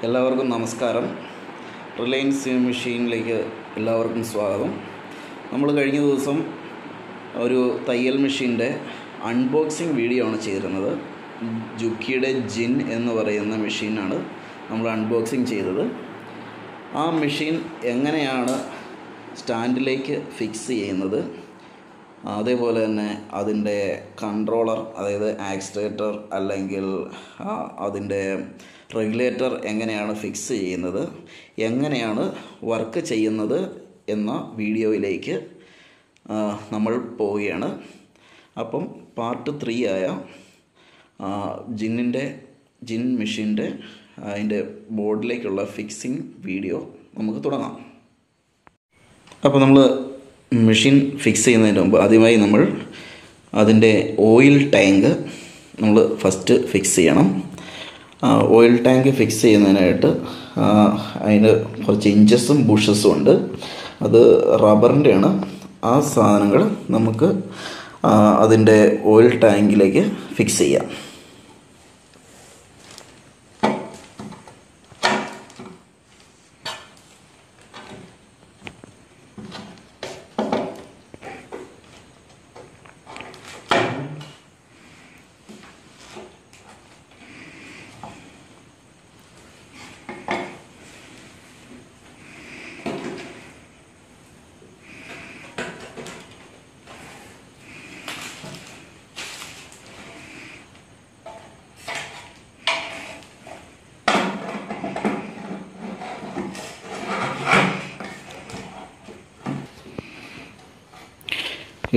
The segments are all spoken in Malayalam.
എല്ലാവർക്കും നമസ്കാരം. റിലയൻസ് മെഷീനിലേക്ക് എല്ലാവർക്കും സ്വാഗതം. നമ്മൾ കഴിഞ്ഞ ദിവസം ഒരു തയ്യൽ മെഷീൻ്റെ അൺബോക്സിങ് വീഡിയോ ആണ് ചെയ്തിരുന്നത്. ജുക്കിയുടെ ജിൻ എന്ന് പറയുന്ന മെഷീനാണ് നമ്മൾ അൺബോക്സിങ് ചെയ്തത്. ആ മെഷീൻ എങ്ങനെയാണ് സ്റ്റാൻഡിലേക്ക് ഫിക്സ് ചെയ്യുന്നത്, അതേപോലെ തന്നെ അതിൻ്റെ കൺട്രോളർ, അതായത് ആക്സിലേറ്റർ അല്ലെങ്കിൽ അതിൻ്റെ റെഗുലേറ്റർ എങ്ങനെയാണ് ഫിക്സ് ചെയ്യുന്നത്, എങ്ങനെയാണ് വർക്ക് ചെയ്യുന്നത് എന്ന വീഡിയോയിലേക്ക് നമ്മൾ പോവുകയാണ്. അപ്പം പാർട്ട് 3 ആയ ജിൻ മെഷീൻ്റെ അതിൻ്റെ ബോർഡിലേക്കുള്ള ഫിക്സിങ് വീഡിയോ നമുക്ക് തുടങ്ങാം. അപ്പോൾ നമ്മൾ മെഷീൻ ഫിക്സ് ചെയ്യുന്നതിന് മുമ്പ് ആദ്യമായി നമ്മൾ അതിൻ്റെ ഓയിൽ ടാങ്ക് നമ്മൾ ഫസ്റ്റ് ഫിക്സ് ചെയ്യണം. ഓയിൽ ടാങ്ക് ഫിക്സ് ചെയ്യുന്നതിനായിട്ട് അതിന് കുറച്ച് ഇഞ്ചസും ബുഷസും ഉണ്ട്. അത് റബ്ബറിൻ്റെയാണ്. ആ സാധനങ്ങൾ നമുക്ക് അതിൻ്റെ ഓയിൽ ടാങ്കിലേക്ക് ഫിക്സ് ചെയ്യാം.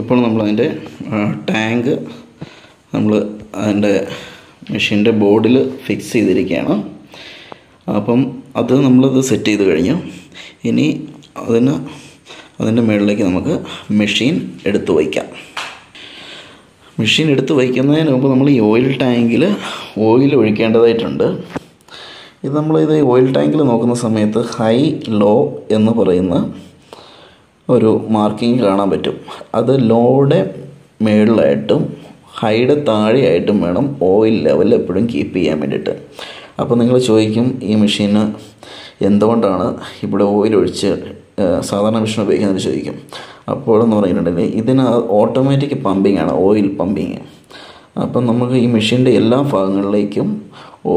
ഇപ്പോൾ നമ്മളതിൻ്റെ ടാങ്ക് അതിൻ്റെ മെഷീൻ്റെ ബോർഡിൽ ഫിക്സ് ചെയ്തിരിക്കുകയാണ്. അപ്പം നമ്മളത് സെറ്റ് ചെയ്ത് കഴിഞ്ഞു. ഇനി അതിൻ്റെ മുകളിലേക്ക് നമുക്ക് മെഷീൻ എടുത്ത് വയ്ക്കാം. മെഷീൻ എടുത്ത് വയ്ക്കുന്നതിന് മുമ്പ് നമ്മൾ ഈ ഓയിൽ ടാങ്കിൽ ഓയിൽ ഒഴിക്കേണ്ടതായിട്ടുണ്ട്. നമ്മളിത് ഓയിൽ ടാങ്കിൽ നോക്കുന്ന സമയത്ത് ഹൈ ലോ എന്ന് പറയുന്ന ഒരു മാർക്കിങ് കാണാൻ പറ്റും. അത് ലോയുടെ മുകളിലായിട്ടും ഹൈയുടെ താഴെയായിട്ടും വേണം ഓയിൽ ലെവൽ എപ്പോഴും കീപ്പ് ചെയ്യാൻ വേണ്ടിയിട്ട്. അപ്പോൾ നിങ്ങൾ ചോദിക്കും, ഈ മെഷീന് എന്തുകൊണ്ടാണ് ഇവിടെ ഓയിൽ ഒഴിച്ച് സാധാരണ മെഷീൻ ഉപയോഗിക്കുന്നത് ചോദിക്കും. അപ്പോഴെന്ന് പറഞ്ഞിട്ടുണ്ടെങ്കിൽ ഇതിന് ഓട്ടോമാറ്റിക് പമ്പിങ് ആണ്, ഓയിൽ പമ്പിങ്. അപ്പം നമുക്ക് ഈ മെഷീൻ്റെ എല്ലാ ഭാഗങ്ങളിലേക്കും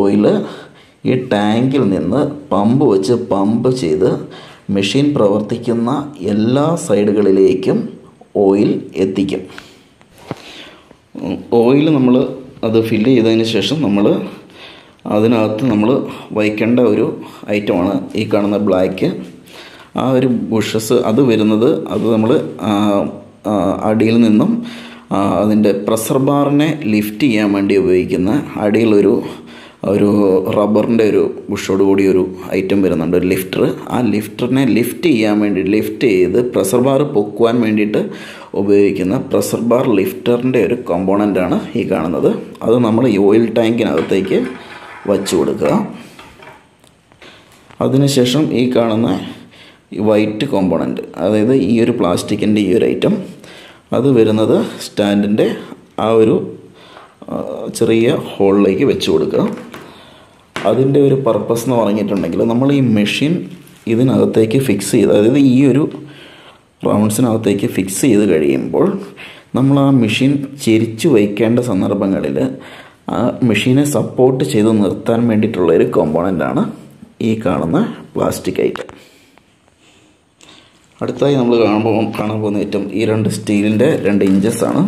ഓയിൽ ഈ ടാങ്കിൽ നിന്ന് പമ്പ് ചെയ്ത് മെഷീൻ പ്രവർത്തിക്കുന്ന എല്ലാ സൈഡുകളിലേക്കും ഓയിൽ എത്തിക്കും. ഓയിൽ അത് ഫില്ല് ചെയ്തതിന് ശേഷം അതിനകത്ത് വയ്ക്കേണ്ട ഒരു ഐറ്റമാണ് ഈ കാണുന്ന ബ്ലാക്ക്. ആ ഒരു ബുഷസ് അത് വരുന്നത് നമ്മൾ അടിയിൽ നിന്നും അതിൻ്റെ പ്രഷർ ബാറിനെ ലിഫ്റ്റ് ചെയ്യാൻ വേണ്ടി ഉപയോഗിക്കുന്ന അടിയിലൊരു റബ്ബറിൻ്റെ ഒരു ബുഷോട് കൂടി ഒരു ഐറ്റം വരുന്നുണ്ട്, ഒരു ലിഫ്റ്റർ. ആ ലിഫ്റ്ററിനെ ലിഫ്റ്റ് ചെയ്ത് പ്രഷർ ബാർ പൊക്കുവാൻ വേണ്ടിയിട്ട് ഉപയോഗിക്കുന്ന പ്രഷർ ബാർ ലിഫ്റ്ററിൻ്റെ ഒരു കമ്പോണൻ്റാണ് ഈ കാണുന്നത്. അത് നമ്മൾ ഈ ഓയിൽ ടാങ്കിനകത്തേക്ക് വച്ചു കൊടുക്കുക. അതിനുശേഷം ഈ കാണുന്ന വൈറ്റ് കോമ്പോണൻറ്റ്, അതായത് ഈ ഒരു പ്ലാസ്റ്റിക്കിൻ്റെ ഈ ഒരു ഐറ്റം, അത് വരുന്നത് സ്റ്റാൻഡിൻ്റെ ആ ഒരു ചെറിയ ഹോളിലേക്ക് വെച്ച് കൊടുക്കുക. അതിൻ്റെ ഒരു പർപ്പസ് എന്ന് പറഞ്ഞിട്ടുണ്ടെങ്കിൽ നമ്മൾ ഈ മെഷീൻ ഇതിനകത്തേക്ക് ഫിക്സ് ചെയ്ത്, അതായത് ഈ ഒരു റൗണ്ട്സിനകത്തേക്ക് ഫിക്സ് ചെയ്ത് കഴിയുമ്പോൾ നമ്മൾ ആ മെഷീൻ ചെരിച്ച് വയ്ക്കേണ്ട സന്ദർഭങ്ങളിൽ ആ മെഷീനെ സപ്പോർട്ട് ചെയ്ത് നിർത്താൻ വേണ്ടിയിട്ടുള്ള ഒരു കോമ്പോണൻ്റാണ് ഈ കാണുന്ന പ്ലാസ്റ്റിക് ഐറ്റം. അടുത്തായി നമ്മൾ കാണാൻ പോകുന്ന ഐറ്റം ഈ 2 സ്റ്റീലിൻ്റെ 2 ഇഞ്ചസാണ്.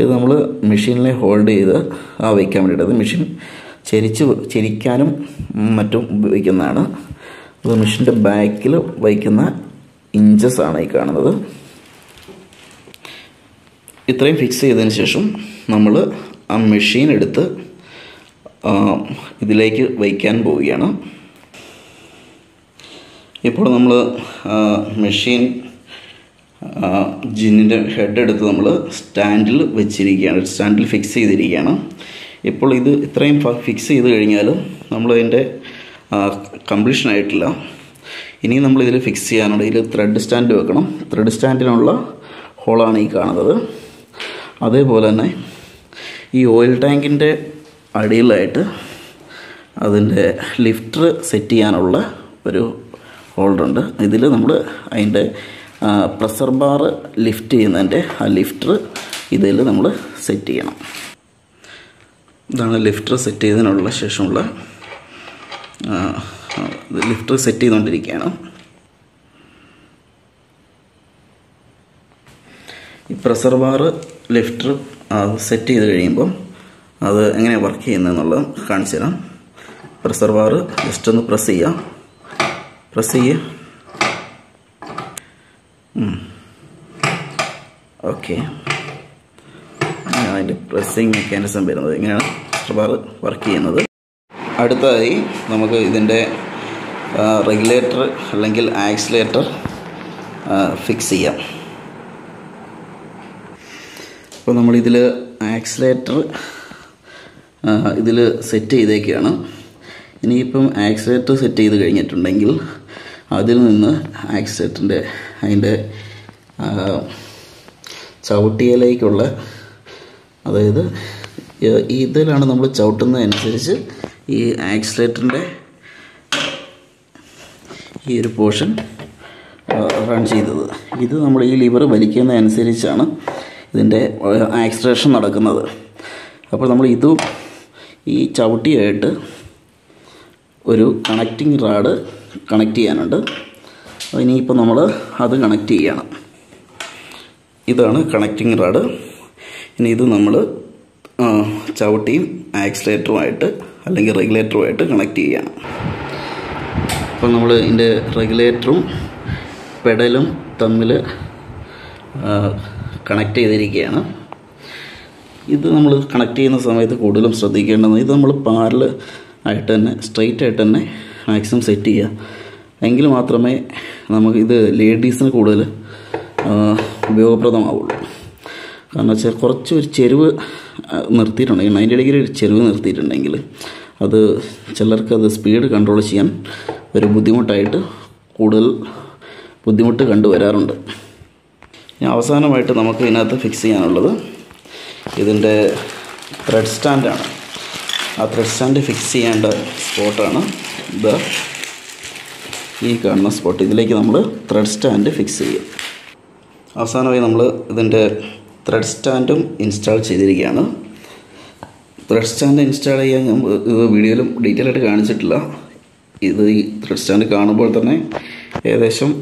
ഇത് നമ്മൾ മെഷീനിലെ ഹോൾഡ് ചെയ്ത് വയ്ക്കാൻ വേണ്ടിയിട്ട്, അത് മെഷീൻ ചെരിക്കാനും മറ്റും ഉപയോഗിക്കുന്നതാണ്. അത് മെഷീൻ്റെ ബാക്കിൽ വയ്ക്കുന്ന ഇഞ്ചസാണ് ഈ കാണുന്നത്. ഇത്രയും ഫിക്സ് ചെയ്തതിന് ശേഷം നമ്മൾ ആ മെഷീൻ എടുത്ത് ഇതിലേക്ക് വയ്ക്കാൻ പോവുകയാണ്. ഇപ്പോൾ നമ്മൾ മെഷീൻ ജിന്നിൻ്റെ ഹെഡ് എടുത്ത് നമ്മൾ സ്റ്റാൻഡിൽ വെച്ചിരിക്കുകയാണ്, സ്റ്റാൻഡിൽ ഫിക്സ് ചെയ്തിരിക്കുകയാണ്. ഇപ്പോൾ ഇത് ഇത്രയും ഫിക്സ് ചെയ്ത് കഴിഞ്ഞാൽ നമ്മളതിൻ്റെ കംപ്ലീഷൻ ആയിട്ടില്ല. ഇനി നമ്മളിതിൽ ഫിക്സ് ചെയ്യാനുണ്ട്. ഇതിൽ ത്രെഡ് സ്റ്റാൻഡ് വെക്കണം. ത്രെഡ് സ്റ്റാൻഡിനുള്ള ഹോളാണ് ഈ കാണുന്നത്. അതേപോലെ തന്നെ ഈ ഓയിൽ ടാങ്കിൻ്റെ അടിയിലായിട്ട് അതിൻ്റെ ലിഫ്റ്റർ സെറ്റ് ചെയ്യാനുള്ള ഒരു ഹോൾഡറുണ്ട്. ഇതിൽ നമ്മൾ അതിൻ്റെ പ്രഷർ ബാർ ലിഫ്റ്റ് ചെയ്യുന്നതിൻ്റെ ആ ലിഫ്റ്റർ ഇതിൽ നമ്മൾ സെറ്റ് ചെയ്യണം. ഇതാണ് ലിഫ്റ്റർ സെറ്റ് ചെയ്തതിനുള്ള ശേഷമുള്ള ലിഫ്റ്റർ സെറ്റ് ചെയ്തുകൊണ്ടിരിക്കുകയാണ്. ഈ പ്രഷർ ബാർ ലിഫ്റ്റർ സെറ്റ് ചെയ്ത് കഴിയുമ്പോൾ അത് എങ്ങനെയാണ് വർക്ക് ചെയ്യുന്നതെന്നുള്ളത് കാണിച്ചു തരാം. പ്രഷർ ബാർ ജസ്റ്റ് ഒന്ന് പ്രസ് ചെയ്യുക. ഓക്കെ, അതിൻ്റെ പ്രസ്സിങ് മെക്കാനിസം വരുന്നത് ഇങ്ങനെയാണ് പ്രഷർ ബാർ വർക്ക് ചെയ്യുന്നത്. അടുത്തതായി നമുക്ക് ഇതിൻ്റെ റെഗുലേറ്റർ അല്ലെങ്കിൽ ആക്സിലേറ്റർ ഫിക്സ് ചെയ്യാം. അപ്പോൾ നമ്മളിതിൽ ആക്സിലേറ്റർ ഇതിൽ സെറ്റ് ചെയ്തേക്കുകയാണ്. ഇനിയിപ്പം ആക്സിലേറ്റർ സെറ്റ് ചെയ്ത് കഴിഞ്ഞിട്ടുണ്ടെങ്കിൽ അതിൽ നിന്ന് ആക്സിലേറ്ററിൻ്റെ അതിൻ്റെ ചവിട്ടിയിലേക്കുള്ള, അതായത് ഇതിലാണ് നമ്മൾ ചവിട്ടുന്നതനുസരിച്ച് ഈ ആക്സിലേറ്ററിൻ്റെ ഈ ഒരു പോർഷൻ റൺ ചെയ്തത്. ഇത് നമ്മൾ ഈ ലിവർ വലിക്കുന്നതനുസരിച്ചാണ് ഇതിൻ്റെ ആക്സിലറേഷൻ നടക്കുന്നത്. അപ്പോൾ നമ്മൾ ഇതും ഈ ചവിട്ടിയായിട്ട് ഒരു കണക്റ്റിംഗ് റാഡ് കണക്ട് ചെയ്യാനുണ്ട്. ഇനിയിപ്പോൾ നമ്മൾ അത് കണക്ട് ചെയ്യണം. ഇതാണ് കണക്റ്റിംഗ് റാഡ്. ഇനി ഇത് നമ്മൾ ചവിട്ടിയും ആക്സിലേറ്ററുമായിട്ട് അല്ലെങ്കിൽ റെഗുലേറ്ററുമായിട്ട് കണക്ട് ചെയ്യണം. അപ്പോൾ നമ്മൾ ഇതിൻ്റെ റെഗുലേറ്ററും പെഡലും തമ്മിൽ കണക്ട് ചെയ്തിരിക്കുകയാണ്. ഇത് നമ്മൾ കണക്ട് ചെയ്യുന്ന സമയത്ത് കൂടുതലും ശ്രദ്ധിക്കേണ്ടത്, ഇത് നമ്മൾ പാരൽ ആയിട്ട് തന്നെ സ്ട്രെയിറ്റ് ആയിട്ട് തന്നെ മാക്സിമം സെറ്റ് ചെയ്യുക. എങ്കിൽ മാത്രമേ നമുക്ക് ഇത് ലേഡീസിന് കൂടുതൽ ഉപയോഗപ്രദമാവുള്ളൂ. കാരണം വെച്ചാൽ കുറച്ച് ഒരു ചെരുവ് നിർത്തിയിട്ടുണ്ടെങ്കിൽ 90 ഡിഗ്രി ഒരു ചെരുവ് നിർത്തിയിട്ടുണ്ടെങ്കിൽ അത് ചിലർക്കത് സ്പീഡ് കൺട്രോൾ ചെയ്യാൻ ഒരു ബുദ്ധിമുട്ടായിട്ട് കൂടുതൽ ബുദ്ധിമുട്ട് കണ്ടുവരാറുണ്ട്. ഇനി അവസാനമായിട്ട് നമുക്ക് ഇതിനകത്ത് ഫിക്സ് ചെയ്യാനുള്ളത് ഇതിൻ്റെ ത്രെഡ് സ്റ്റാൻഡാണ്. ആ ത്രെഡ് സ്റ്റാൻഡ് ഫിക്സ് ചെയ്യേണ്ട സ്പോട്ടാണ് ഇത്, ഈ കാണുന്ന സ്പോട്ട്. ഇതിലേക്ക് നമ്മൾ ത്രെഡ് സ്റ്റാൻഡ് ഫിക്സ് ചെയ്യും. അവസാനമായി നമ്മൾ ഇതിൻ്റെ ത്രെഡ് സ്റ്റാൻഡും ഇൻസ്റ്റാൾ ചെയ്തിരിക്കുകയാണ്. ത്രെഡ് സ്റ്റാൻഡ് ഇൻസ്റ്റാൾ ചെയ്യാൻ ഞാൻ ഇത് വീഡിയോയിലും ഡീറ്റെയിൽ ആയിട്ട് കാണിച്ചിട്ടില്ല. ഇത് ഈ ത്രെഡ് സ്റ്റാൻഡ് കാണുമ്പോൾ തന്നെ ഏകദേശം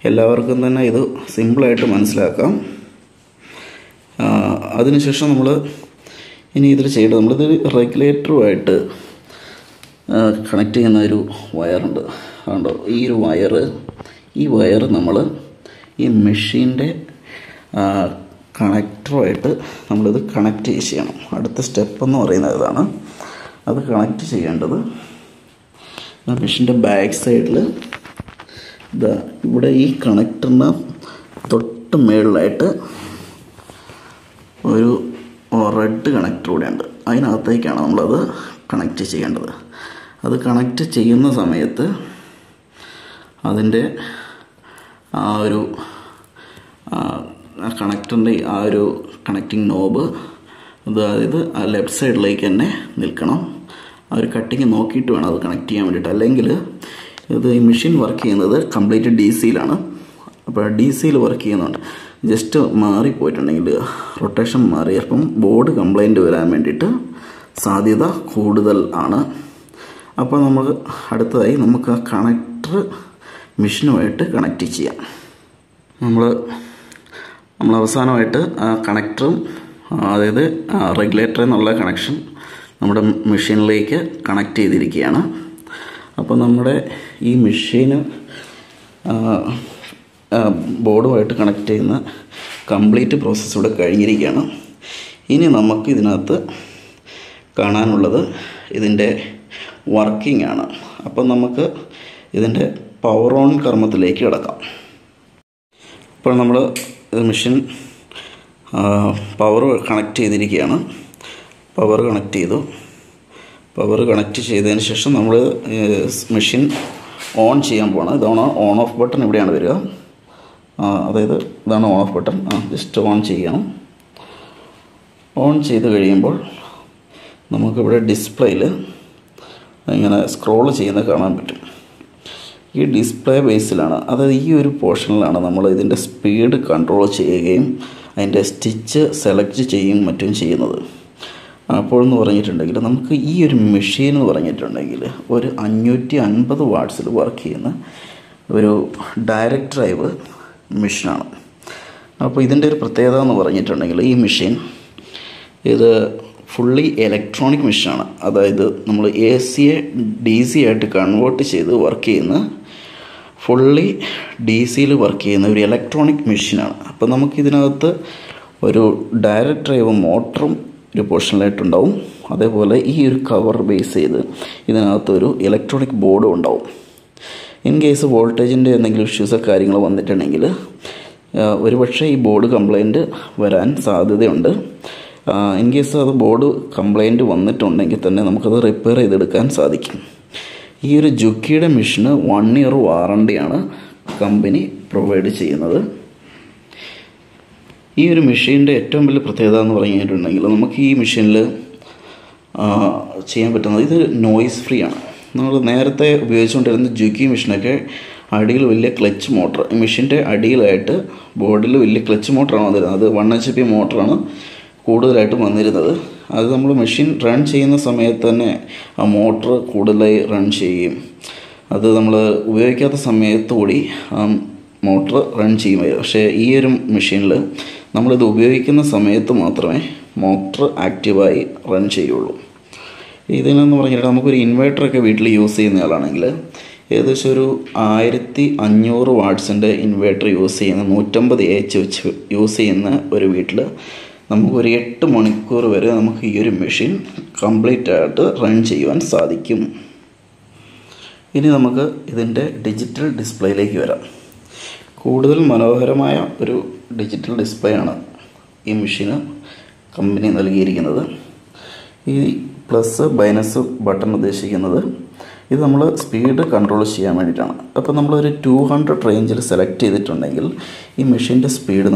എല്ലാവർക്കും തന്നെ ഇത് സിമ്പിളായിട്ട് മനസ്സിലാക്കാം. അതിനുശേഷം നമ്മൾ ഇനി ഇതിൽ ചെയ്യേണ്ടത്, നമ്മളിത് റെഗുലേറ്ററുമായിട്ട് കണക്ട് ചെയ്യുന്ന ഒരു വയറുണ്ട്. അതുകൊണ്ടോ ഈ ഒരു ഈ വയർ നമ്മൾ ഈ മെഷീൻ്റെ കണക്ടറുമായിട്ട് നമ്മളിത് കണക്ട് ചെയ്യണം. അടുത്ത സ്റ്റെപ്പ് എന്ന് പറയുന്നത് ഇതാണ്. അത് കണക്ട് ചെയ്യേണ്ടത് മെഷീൻ്റെ ബാക്ക് സൈഡിൽ ഇതാ ഇവിടെ ഈ കണക്ടറിന് തൊട്ട് മുകളിലായിട്ട് ഒരു റെഡ് കണക്ടർ കൂടെ ഉണ്ട്. അതിനകത്തേക്കാണ് നമ്മളത് കണക്ട് ചെയ്യേണ്ടത്. അത് കണക്ട് ചെയ്യുന്ന സമയത്ത് അതിൻ്റെ ആ ഒരു കണക്ടറിൻ്റെ ആ ഒരു കണക്റ്റിംഗ് നോബ് അതായത് ആ ലെഫ്റ്റ് സൈഡിലേക്ക് തന്നെ നിൽക്കണം. ആ ഒരു കട്ടിങ് നോക്കിയിട്ട് വേണം അത് കണക്ട് ചെയ്യാൻ വേണ്ടിയിട്ട്. അല്ലെങ്കിൽ ഇത് ഈ മെഷീൻ വർക്ക് ചെയ്യുന്നത് കംപ്ലീറ്റ് DC-യിലാണ്. അപ്പോൾ DC-യിൽ വർക്ക് ചെയ്യുന്നുണ്ട്. ജസ്റ്റ് മാറിപ്പോയിട്ടുണ്ടെങ്കിൽ റൊട്ടേഷൻ മാറി അപ്പം ബോർഡ് കംപ്ലൈൻറ്റ് വരാൻ വേണ്ടിയിട്ട് സാധ്യത കൂടുതൽ ആണ്. അപ്പോൾ നമ്മൾ അടുത്തതായി നമുക്ക് ആ കണക്ടർ മെഷീനുമായിട്ട് കണക്ട് ചെയ്യാം. നമ്മൾ അവസാനമായിട്ട് ആ കണക്ടറും അതായത് റെഗുലേറ്ററിൽ നിന്നുള്ള കണക്ഷൻ നമ്മുടെ മെഷീനിലേക്ക് കണക്ട് ചെയ്തിരിക്കുകയാണ്. അപ്പോൾ നമ്മുടെ ഈ മെഷീന് ബോർഡുമായിട്ട് കണക്ട് ചെയ്യുന്ന കംപ്ലീറ്റ് പ്രോസസ്സ് ഇവിടെ കഴിഞ്ഞിരിക്കുകയാണ്. ഇനി നമുക്ക് ഇതിനകത്ത് കാണാനുള്ളത് ഇതിൻ്റെ വർക്കിംഗ് ആണ്. അപ്പം നമുക്ക് ഇതിൻ്റെ പവർ ഓൺ കർമ്മത്തിലേക്ക് കിടക്കാം. ഇപ്പോൾ നമ്മൾ മെഷീൻ പവർ കണക്ട് ചെയ്തിരിക്കുകയാണ്. പവർ കണക്ട് ചെയ്തു. പവർ കണക്ട് ചെയ്തതിന് ശേഷം നമ്മൾ മെഷീൻ ഓൺ ചെയ്യാൻ പോകണം. ഇതാണ് ഓൺ ഓഫ് ബട്ടൺ, ഇവിടെയാണ് വരിക. അതായത് ഇതാണ് on of button. Just on ചെയ്യണം. ഓൺ ചെയ്ത് കഴിയുമ്പോൾ നമുക്കിവിടെ ഡിസ്പ്ലേയിൽ ഇങ്ങനെ സ്ക്രോൾ ചെയ്യുന്നത് കാണാൻ പറ്റും. ഈ ഡിസ്പ്ലേ ബേസിലാണ്, അതായത് ഈ ഒരു പോർഷനിലാണ് നമ്മൾ ഇതിൻ്റെ സ്പീഡ് കൺട്രോൾ ചെയ്യുകയും അതിൻ്റെ സ്റ്റിച്ച് സെലക്ട് ചെയ്യുകയും മറ്റും ചെയ്യുന്നത്. അപ്പോഴെന്ന് പറഞ്ഞിട്ടുണ്ടെങ്കിൽ നമുക്ക് ഈ ഒരു മെഷീൻ എന്ന് പറഞ്ഞിട്ടുണ്ടെങ്കിൽ ഒരു 550 വാട്ട്സിൽ വർക്ക് ചെയ്യുന്ന ഒരു ഡയറക്റ്റ് ഡ്രൈവ് മെഷീനാണ്. അപ്പോൾ ഇതിൻ്റെ ഒരു പ്രത്യേകത എന്ന് പറഞ്ഞിട്ടുണ്ടെങ്കിൽ ഈ മെഷീൻ ഇത് ഫുള്ളി ഇലക്ട്രോണിക് മെഷീനാണ്. അതായത് നമ്മൾ AC DC ആയിട്ട് കൺവേർട്ട് ചെയ്ത് വർക്ക് ചെയ്യുന്ന ഫുള്ളി DCയിൽ വർക്ക് ചെയ്യുന്ന ഒരു ഇലക്ട്രോണിക് മെഷീനാണ്. അപ്പോൾ നമുക്കിതിനകത്ത് ഒരു ഡയറക്റ്റ് ഡ്രൈവ് മോട്ടറും ഒരു പോർഷനിലായിട്ടുണ്ടാവും. അതേപോലെ ഈ ഒരു കവർ ബേസ് ചെയ്ത് ഇതിനകത്തൊരു ഇലക്ട്രോണിക് ബോർഡും ഉണ്ടാവും. ഇൻ കേസ് വോൾട്ടേജിൻ്റെ എന്തെങ്കിലും ഇഷ്യൂസോ കാര്യങ്ങളോ വന്നിട്ടുണ്ടെങ്കിൽ ഒരുപക്ഷെ ഈ ബോർഡ് കംപ്ലൈൻറ്റ് വരാൻ സാധ്യതയുണ്ട്. ഇൻ കേസ് അത് ബോർഡ് കംപ്ലൈൻറ്റ് വന്നിട്ടുണ്ടെങ്കിൽ തന്നെ നമുക്കത് റിപ്പയർ ചെയ്തെടുക്കാൻ സാധിക്കും. ഈ ഒരു ജുക്കിയുടെ മെഷീന് 1 ഇയർ വാറണ്ടിയാണ് കമ്പനി പ്രൊവൈഡ് ചെയ്യുന്നത്. ഈ ഒരു മെഷീൻ്റെ ഏറ്റവും വലിയ പ്രത്യേകത എന്ന് പറഞ്ഞിട്ടുണ്ടെങ്കിൽ നമുക്ക് ഈ മെഷീനിൽ ചെയ്യാൻ പറ്റുന്നത് ഇത് നോയ്സ് ഫ്രീ ആണ്. നമ്മൾ നേരത്തെ ഉപയോഗിച്ചുകൊണ്ടിരുന്ന ജുക്കി മെഷീനൊക്കെ അടിയിൽ വലിയ ക്ലച്ച് മോട്ടർ, ഈ മെഷീൻ്റെ അടിയിലായിട്ട് ബോർഡിൽ വലിയ ക്ലച്ച് മോട്ടറാണ് വന്നിരുന്നത്. അത് 1 HP മോട്ടറാണ് കൂടുതലായിട്ടും വന്നിരുന്നത്. അത് നമ്മൾ മെഷീൻ റൺ ചെയ്യുന്ന സമയത്ത് തന്നെ ആ മോട്ടർ കൂടുതലായി റൺ ചെയ്യും. അത് നമ്മൾ ഉപയോഗിക്കാത്ത സമയത്ത് കൂടി ആ മോട്ടർ റൺ ചെയ്യും. പക്ഷേ ഈ ഒരു മെഷീനിൽ നമ്മളിത് ഉപയോഗിക്കുന്ന സമയത്ത് മാത്രമേ മോട്ടർ ആക്റ്റീവായി റൺ ചെയ്യുള്ളൂ. ഇതിനെന്ന് പറഞ്ഞിട്ട് നമുക്കൊരു ഇൻവേർട്ടറൊക്കെ വീട്ടിൽ യൂസ് ചെയ്യുന്ന ആളാണെങ്കിൽ ഏകദേശം ഒരു 1500 വാട്ട്സിൻ്റെ ഇൻവേർട്ടർ യൂസ് ചെയ്യുന്ന 150 AH വെച്ച് യൂസ് ചെയ്യുന്ന ഒരു വീട്ടിൽ നമുക്കൊരു 8 മണിക്കൂർ വരെ നമുക്ക് ഈ ഒരു മെഷീൻ കംപ്ലീറ്റ് ആയിട്ട് റൺ ചെയ്യുവാൻ സാധിക്കും. ഇനി നമുക്ക് ഇതിൻ്റെ ഡിജിറ്റൽ ഡിസ്പ്ലേയിലേക്ക് വരാം. കൂടുതൽ മനോഹരമായ ഒരു ഡിജിറ്റൽ ഡിസ്പ്ലേ ആണ് ഈ മെഷീന് കമ്പനി നൽകിയിരിക്കുന്നത്. ഈ പ്ലസ് മൈനസ് ബട്ടൺ ഉദ്ദേശിക്കുന്നത് ഇത് നമ്മൾ സ്പീഡ് കൺട്രോൾ ചെയ്യാൻ വേണ്ടിയിട്ടാണ്. അപ്പോൾ നമ്മളൊരു 200 റേഞ്ചിൽ സെലക്ട് ചെയ്തിട്ടുണ്ടെങ്കിൽ ഈ മെഷീൻ്റെ സ്പീഡ്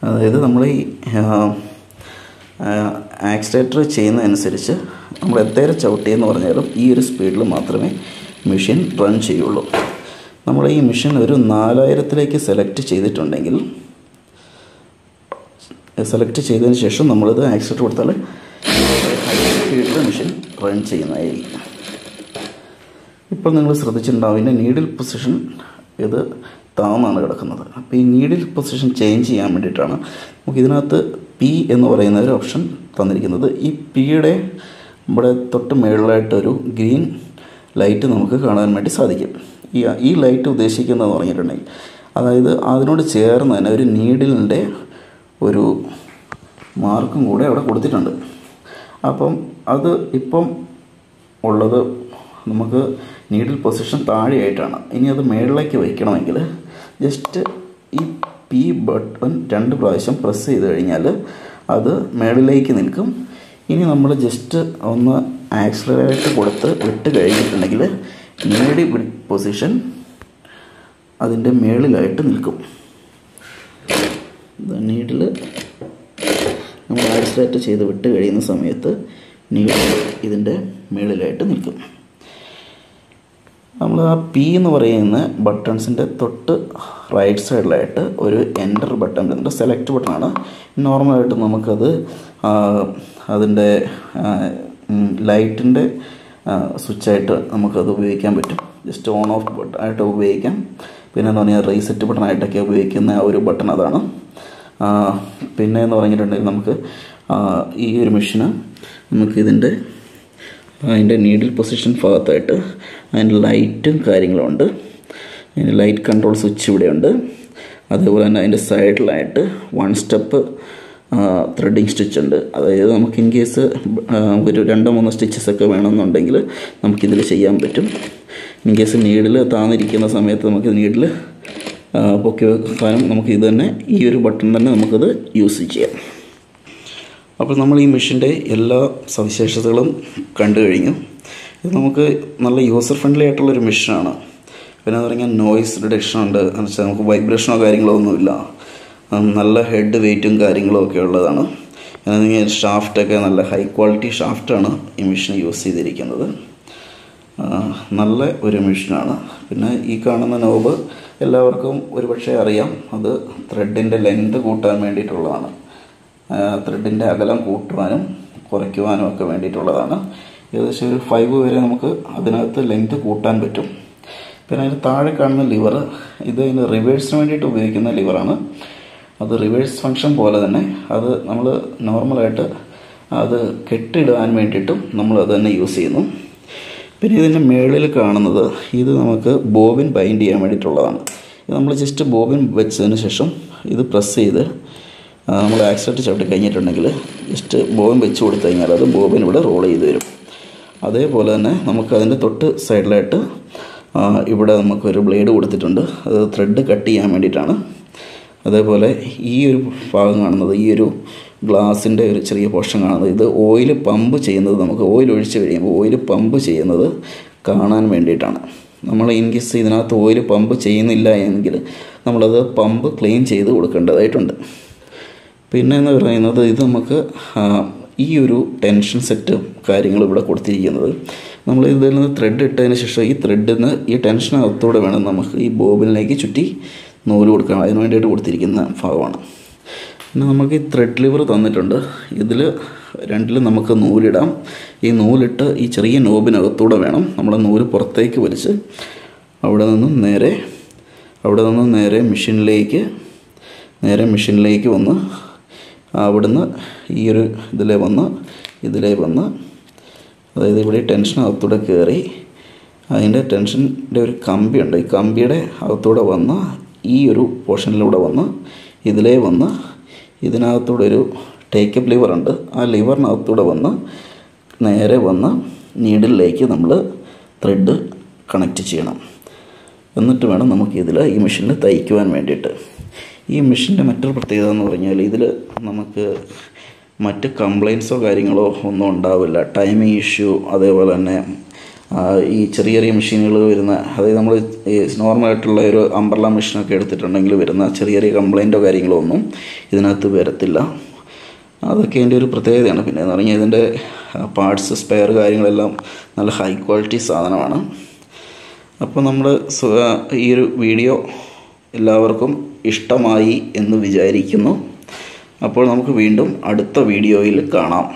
അതായത് നമ്മൾ ഈ ആക്സിലേറ്റർ ചെയ്യുന്നതനുസരിച്ച് നമ്മൾ എത്ര ചവിട്ടിയെന്ന് പറഞ്ഞാലും ഈ ഒരു സ്പീഡിൽ മാത്രമേ മെഷീൻ റൺ ചെയ്യുള്ളൂ. നമ്മൾ ഈ മെഷീൻ ഒരു 4000ലേക്ക് സെലക്ട് ചെയ്തതിന് ശേഷം നമ്മളിത് ആക്സിലേറ്റർ കൊടുത്താൽ ഹൈ സ്പീഡിൽ മെഷീൻ റൺ ചെയ്യുന്നതായിരിക്കും. ഇപ്പോൾ നിങ്ങൾ ശ്രദ്ധിച്ചിട്ടുണ്ടാവും ഇതിൻ്റെ നീഡിൽ പൊസിഷൻ ഇത് താന്നാണ് കിടക്കുന്നത്. അപ്പോൾ ഈ നീഡിൽ പൊസിഷൻ ചേഞ്ച് ചെയ്യാൻ വേണ്ടിയിട്ടാണ് നമുക്ക് ഇതിനകത്ത് P എന്ന് പറയുന്ന ഒരു ഓപ്ഷൻ തന്നിരിക്കുന്നത്. ഈ Pയുടെ ഇവിടെ തൊട്ട് മുകളിലായിട്ടൊരു ഗ്രീൻ ലൈറ്റ് നമുക്ക് കാണാൻ വേണ്ടി സാധിക്കും. ഈ ലൈറ്റ് ഉദ്ദേശിക്കുന്നതെന്ന് പറഞ്ഞിട്ടുണ്ടെങ്കിൽ അതായത് അതിനോട് ചേർന്ന് തന്നെ ഒരു നീഡിലിൻ്റെ ഒരു മാർക്കും കൂടെ അവിടെ കൊടുത്തിട്ടുണ്ട്. അപ്പം അത് ഇപ്പം ഉള്ളത് നമുക്ക് നീഡിൽ പൊസിഷൻ താഴെയായിട്ടാണ്. ഇനി അത് മുകളിലേക്ക് വയ്ക്കണമെങ്കിൽ ജസ്റ്റ് ഈ P ബട്ടൺ 2 പ്രാവശ്യം പ്രസ് ചെയ്ത് കഴിഞ്ഞാൽ അത് മുകളിലേക്ക് നിൽക്കും. ഇനി നമ്മൾ ജസ്റ്റ് ഒന്ന് ആക്സിലറേറ്റർ കൊടുത്ത് വിട്ട് കഴിഞ്ഞിട്ടുണ്ടെങ്കിൽ നീഡിൽ പൊസിഷൻ അതിൻ്റെ മുകളിലായിട്ട് നിൽക്കും. നീഡിൽ നമ്മൾ ആക്സിലറേറ്റ് ചെയ്ത് വിട്ട് കഴിയുന്ന സമയത്ത് നീഡിൽ ഇതിൻ്റെ മുകളിലായിട്ട് നിൽക്കും. നമ്മൾ ആ P എന്ന് പറയുന്ന ബട്ടൺസിൻ്റെ തൊട്ട് റൈറ്റ് സൈഡിലായിട്ട് ഒരു എൻ്റർ ബട്ടൺ വരുന്നുണ്ട്. സെലക്ട് ബട്ടണാണ്. നോർമലായിട്ട് നമുക്കത് അതിൻ്റെ ലൈറ്റിൻ്റെ സ്വിച്ചായിട്ട് നമുക്കത് ഉപയോഗിക്കാൻ പറ്റും. ജസ്റ്റ് ഓൺ ഓഫ് ബട്ടൺ ആയിട്ട് ഉപയോഗിക്കാം. പിന്നെ എന്ന് പറഞ്ഞാൽ റീസെറ്റ് ബട്ടണായിട്ടൊക്കെ ഉപയോഗിക്കുന്ന ആ ഒരു ബട്ടൺ അതാണ്. പിന്നെ എന്ന് പറഞ്ഞിട്ടുണ്ടെങ്കിൽ നമുക്ക് ഈ ഒരു മെഷീന് നമുക്കിതിൻ്റെ അതിൻ്റെ നീഡിൽ പൊസിഷൻ ഭാഗത്തായിട്ട് അതിൻ്റെ ലൈറ്റും കാര്യങ്ങളും ഉണ്ട്. അതിൻ്റെ ലൈറ്റ് കൺട്രോൾ സ്വിച്ച് ഇവിടെയുണ്ട്. അതേപോലെ തന്നെ അതിൻ്റെ സൈഡിലായിട്ട് 1 സ്റ്റെപ്പ് ത്രെഡിങ് സ്റ്റിച്ച് ഉണ്ട്. അതായത് നമുക്ക് ഇൻ കേസ് ഒരു 2-3 സ്റ്റിച്ചസൊക്കെ വേണമെന്നുണ്ടെങ്കിൽ നമുക്കിതിൽ ചെയ്യാൻ പറ്റും. ഇൻ കേസ് നീഡിൽ താന്നിരിക്കുന്ന സമയത്ത് നമുക്ക് നീഡിൽ പൊക്കി വെക്കാനും നമുക്ക് ഇത് തന്നെ ഈ ഒരു ബട്ടൺ തന്നെ നമുക്കത് യൂസ് ചെയ്യാം. അപ്പോൾ നമ്മൾ ഈ മെഷീൻ്റെ എല്ലാ സവിശേഷതകളും കണ്ടു കഴിഞ്ഞു. ഇത് നമുക്ക് നല്ല യൂസർ ഫ്രണ്ട്ലി ആയിട്ടുള്ളൊരു മെഷീനാണ്. പിന്നെ എന്ന് പറഞ്ഞാൽ നോയ്സ് റിഡക്ഷൻ ഉണ്ട്. എന്ന് വെച്ചാൽ നമുക്ക് വൈബ്രേഷനോ കാര്യങ്ങളോ ഒന്നുമില്ല. നല്ല ഹെഡ് വെയ്റ്റും കാര്യങ്ങളും ഒക്കെ ഉള്ളതാണ്. ഷാഫ്റ്റൊക്കെ നല്ല ഹൈ ക്വാളിറ്റി ഷാഫ്റ്റാണ് ഈ മെഷീൻ യൂസ് ചെയ്തിരിക്കുന്നത്. നല്ല ഒരു മെഷീനാണ്. പിന്നെ ഈ കാണുന്ന നോബ് എല്ലാവർക്കും ഒരുപക്ഷെ അറിയാം, അത് ത്രെഡിൻ്റെ ലെങ്ത് കൂട്ടാൻ വേണ്ടിയിട്ടുള്ളതാണ്. ത്രെഡിൻ്റെ അകലം കൂട്ടുവാനും കുറയ്ക്കുവാനും ഒക്കെ വേണ്ടിയിട്ടുള്ളതാണ്. ഏകദേശം ഒരു 5 വരെ നമുക്ക് അതിനകത്ത് ലെങ്ത് കൂട്ടാൻ പറ്റും. പിന്നെ അതിന് താഴെ കാണുന്ന ലിവർ, ഇത് അതിന് റിവേഴ്സിന് വേണ്ടിയിട്ട് ഉപയോഗിക്കുന്ന ലിവറാണ്. അത് റിവേഴ്സ് ഫങ്ഷൻ പോലെ തന്നെ അത് നമ്മൾ നോർമലായിട്ട് അത് കെട്ടിടാൻ വേണ്ടിയിട്ടും നമ്മൾ അത് തന്നെ യൂസ് ചെയ്യുന്നു. പിന്നെ ഇതിൻ്റെ മുകളിൽ കാണുന്നത് ഇത് നമുക്ക് ബോബിൻ ബൈൻഡ് ചെയ്യാൻ വേണ്ടിയിട്ടുള്ളതാണ്. ഇത് നമ്മൾ ജസ്റ്റ് ബോബിൻ വെച്ചതിന് ശേഷം ഇത് പ്രസ് ചെയ്ത് നമ്മൾ ആക്സിലേറ്റർ ചവിട്ടി കഴിഞ്ഞിട്ടുണ്ടെങ്കിൽ ജസ്റ്റ് ബോബിൻ വെച്ച് കൊടുത്തു കഴിഞ്ഞാൽ അത് ബോബിൻ ഇവിടെ റോൾ ചെയ്ത് വരും. അതേപോലെ തന്നെ നമുക്കതിൻ്റെ തൊട്ട് സൈഡിലായിട്ട് ഇവിടെ നമുക്കൊരു ബ്ലേഡ് കൊടുത്തിട്ടുണ്ട്. അത് ത്രെഡ് കട്ട് ചെയ്യാൻ വേണ്ടിയിട്ടാണ്. അതേപോലെ ഈ ഒരു ഭാഗം കാണുന്നത്, ഈ ഒരു ഗ്ലാസിൻ്റെ ഒരു ചെറിയ പോർഷൻ കാണുന്നത്, ഇത് ഓയിൽ പമ്പ് ചെയ്യുന്നത്, നമുക്ക് ഓയിൽ ഒഴിച്ച് കഴിയുമ്പോൾ ഓയിൽ പമ്പ് ചെയ്യുന്നത് കാണാൻ വേണ്ടിയിട്ടാണ്. നമ്മൾ ഇൻ കേസ് ഇതിനകത്ത് ഓയിൽ പമ്പ് ചെയ്യുന്നില്ല എങ്കിൽ നമ്മളത് പമ്പ് ക്ലീൻ ചെയ്ത് കൊടുക്കേണ്ടതായിട്ടുണ്ട്. പിന്നെ എന്ന് പറയുന്നത്, ഇത് നമുക്ക് ഈ ഒരു ടെൻഷൻ സെറ്റ് കാര്യങ്ങൾ ഇവിടെ കൊടുത്തിരിക്കുന്നത്, നമ്മൾ ഇതിൽ നിന്ന് ത്രെഡ് ഇട്ടതിന് ശേഷം ഈ ത്രെഡിൽ നിന്ന് ഈ ടെൻഷനകത്തൂടെ വേണം നമുക്ക് ഈ ബോബിനിലേക്ക് ചുറ്റി നൂല് കൊടുക്കണം. അതിന് വേണ്ടിയിട്ട് കൊടുത്തിരിക്കുന്ന ഭാഗമാണ്. പിന്നെ നമുക്ക് ഈ ത്രെഡ് ലിവർ തന്നിട്ടുണ്ട്. ഇതിൽ രണ്ടിലും നമുക്ക് നൂലിടാം. ഈ നൂലിട്ട് ഈ ചെറിയ നോബിനകത്തൂടെ വേണം നമ്മൾ നൂല് പുറത്തേക്ക് വലിച്ച് അവിടെ നിന്നും നേരെ മെഷീനിലേക്ക് വന്ന് അവിടുന്ന് ഈ ഒരു ഇതിലേ വന്ന് അതായത് ഇവിടെ ടെൻഷനകത്തൂടെ കയറി അതിൻ്റെ ടെൻഷൻ്റെ ഒരു കമ്പിയുണ്ട്, ഈ കമ്പിയുടെ അകത്തൂടെ വന്ന് ഈ ഒരു പോർഷനിലൂടെ വന്ന് ഇതിനകത്തൂടെ ഒരു ടേക്കപ്പ് ലിവറുണ്ട്. ആ ലിവറിനകത്തൂടെ നേരെ വന്ന് നീഡിലേക്ക് നമ്മൾ ത്രെഡ് കണക്റ്റ് ചെയ്യണം. എന്നിട്ട് വേണം നമുക്കിതിൽ ഈ മെഷീനിൽ തയ്ക്കുവാൻ വേണ്ടിയിട്ട്. ഈ മെഷീൻ്റെ മറ്റൊരു പ്രത്യേകത എന്ന് പറഞ്ഞാൽ ഇതിൽ നമുക്ക് മറ്റ് കംപ്ലയിൻസോ കാര്യങ്ങളോ ഒന്നും ഉണ്ടാവില്ല. ടൈമിംഗ് ഇഷ്യൂ, അതേപോലെ തന്നെ ഈ ചെറിയ മെഷീനുകൾ വരുന്ന, അതായത് നമ്മൾ ഈ നോർമലായിട്ടുള്ള ഒരു അംബ്രല്ല മെഷീനൊക്കെ എടുത്തിട്ടുണ്ടെങ്കിൽ വരുന്ന ചെറിയ കംപ്ലയിൻറ്റോ കാര്യങ്ങളോ ഒന്നും ഇതിനകത്ത് വരത്തില്ല. അതൊക്കെ എൻ്റെ ഒരു പ്രത്യേകതയാണ്. പിന്നെ എന്ന് പറഞ്ഞാൽ ഇതിൻ്റെ പാർട്സ്, സ്പെയർ കാര്യങ്ങളെല്ലാം നല്ല ഹൈ ക്വാളിറ്റി സാധനമാണ്. അപ്പോൾ നമ്മൾ ഈ ഒരു വീഡിയോ എല്ലാവർക്കും ഇഷ്ടമായി എന്ന് വിചാരിക്കുന്നു. അപ്പോൾ നമുക്ക് വീണ്ടും അടുത്ത വീഡിയോയിൽ കാണാം.